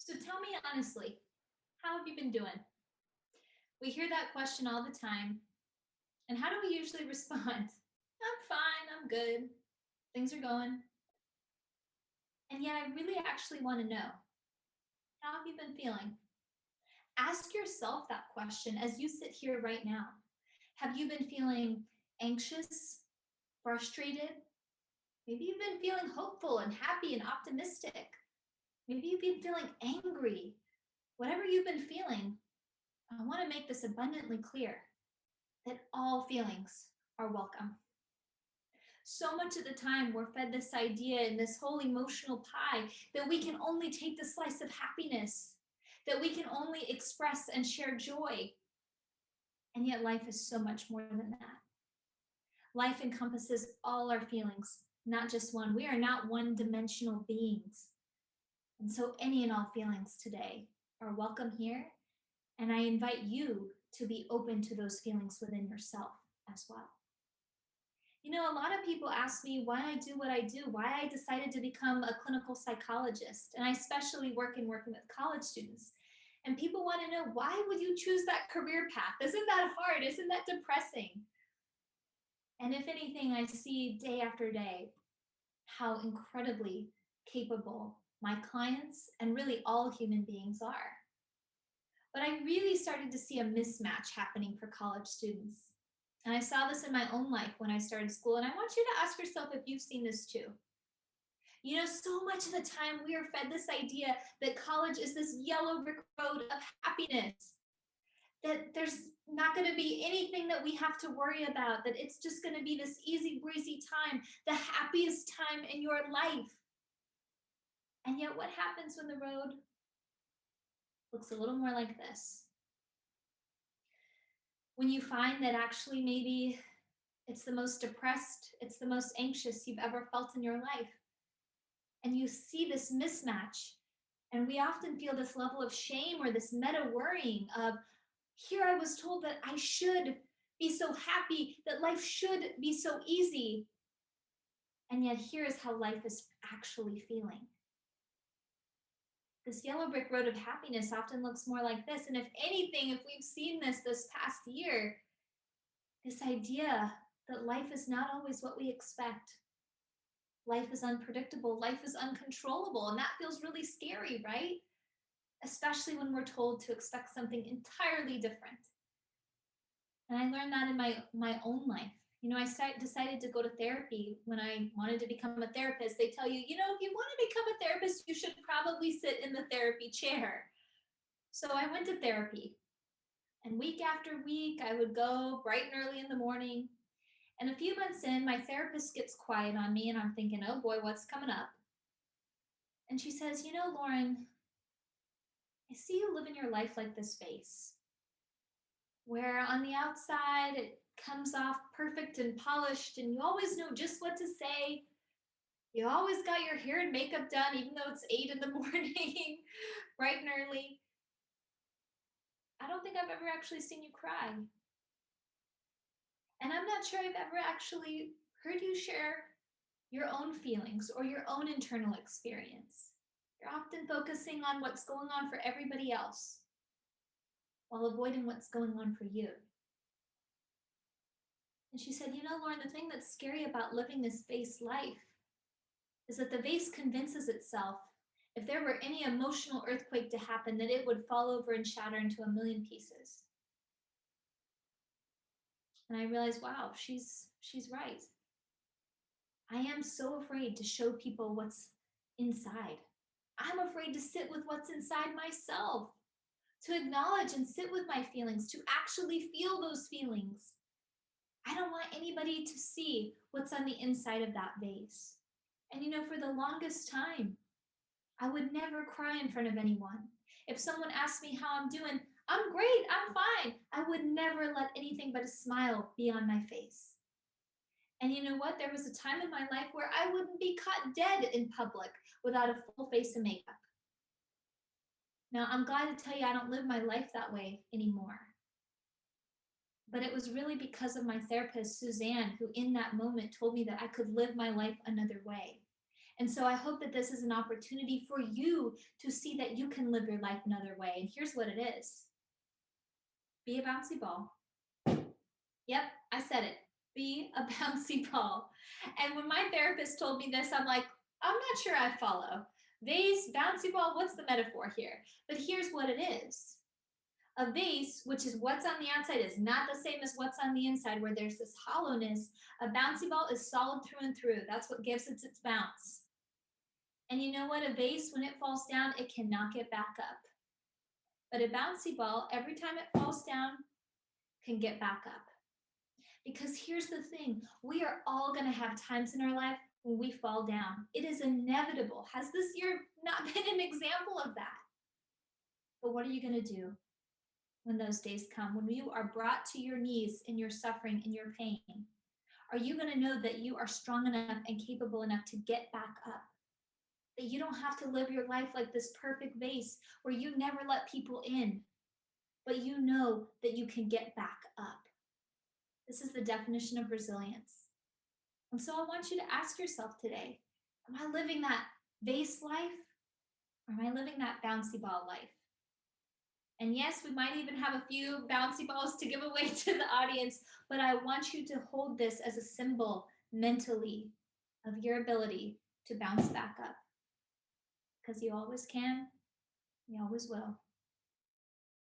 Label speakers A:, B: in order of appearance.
A: So tell me honestly, how have you been doing? We hear that question all the time. And how do we usually respond? I'm fine, I'm good, things are going. And yet, I really actually want to know, how have you been feeling? Ask yourself that question as you sit here right now. Have you been feeling anxious, frustrated? Maybe you've been feeling hopeful and happy and optimistic. Maybe you've been feeling angry. Whatever you've been feeling, I want to make this abundantly clear that all feelings are welcome. So much of the time, we're fed this idea and this whole emotional pie that we can only take the slice of happiness, that we can only express and share joy. And yet, life is so much more than that. Life encompasses all our feelings, not just one. We are not one dimensional beings. And so, any and all feelings today are welcome here. And I invite you to be open to those feelings within yourself as well. You know, a lot of people ask me why I do what I do, why I decided to become a clinical psychologist. And I especially working with college students. And people want to know, why would you choose that career path? Isn't that hard? Isn't that depressing? And if anything, I see day after day how incredibly capable my clients and really all human beings are. But I really started to see a mismatch happening for college students. And I saw this in my own life when I started school. And I want you to ask yourself if you've seen this too. You know, so much of the time we are fed this idea that college is this yellow brick road of happiness, that there's not going to be anything that we have to worry about, that it's just going to be this easy breezy time, the happiest time in your life. And yet, what happens when the road looks a little more like this? When you find that actually maybe it's the most depressed, it's the most anxious you've ever felt in your life. And you see this mismatch. And we often feel this level of shame or this meta worrying of, here I was told that I should be so happy, that life should be so easy. And yet, here is how life is actually feeling. This yellow brick road of happiness often looks more like this. And if anything, if we've seen this past year, this idea that life is not always what we expect. Life is unpredictable, life is uncontrollable, and that feels really scary, right? Especially when we're told to expect something entirely different. And I learned that in my own life. You know, decided to go to therapy when I wanted to become a therapist. They tell you, you know, if you want to become a therapist, you should probably sit in the therapy chair. So I went to therapy. And week after week, I would go bright and early in the morning. And a few months in, my therapist gets quiet on me, and I'm thinking, oh boy, what's coming up? And she says, you know, Lauren, I see you living your life like this vase, where on the outside it comes off perfect and polished, and you always know just what to say. You always got your hair and makeup done, even though it's 8 in the morning, bright and early. I don't think I've ever actually seen you cry. And I'm not sure I've ever actually heard you share your own feelings or your own internal experience. You're often focusing on what's going on for everybody else while avoiding what's going on for you. And she said, you know, Lauren, the thing that's scary about living this vase life is that the vase convinces itself if there were any emotional earthquake to happen, that it would fall over and shatter into a million pieces. And I realized, wow, she's right. I am so afraid to show people what's inside. I'm afraid to sit with what's inside myself, to acknowledge and sit with my feelings, to actually feel those feelings. I don't want anybody to see what's on the inside of that vase. And you know, for the longest time, I would never cry in front of anyone. If someone asked me how I'm doing, I'm great, I'm fine. I would never let anything but a smile be on my face. And you know what? There was a time in my life where I wouldn't be caught dead in public without a full face of makeup. Now, I'm glad to tell you I don't live my life that way anymore. But it was really because of my therapist, Suzanne, who in that moment told me that I could live my life another way. And so I hope that this is an opportunity for you to see that that you can live your life another way. And here's what it is: be a bouncy ball. Yep, I said it. Be a bouncy ball. And when my therapist told me this, I'm like, I'm not sure I follow. Vase, bouncy ball, what's the metaphor here? But here's what it is: a vase, which is what's on the outside, is not the same as what's on the inside, where there's this hollowness. A bouncy ball is solid through and through. That's what gives it its bounce. And you know what? A vase, when it falls down, it cannot get back up. But a bouncy ball, every time it falls down, can get back up. Because here's the thing: we are all going to have times in our life when we fall down. It is inevitable. Has this year not been an example of that? But what are you going to do when those days come, when you are brought to your knees in your suffering and your pain? Are you going to know that you are strong enough and capable enough to get back up? That you don't have to live your life like this perfect vase where you never let people in, but you know that you can get back up. This is the definition of resilience. And so I want you to ask yourself today, am I living that vase life, or am I living that bouncy ball life? And yes, we might even have a few bouncy balls to give away to the audience, but I want you to hold this as a symbol mentally of your ability to bounce back up. Because you always can, you always will.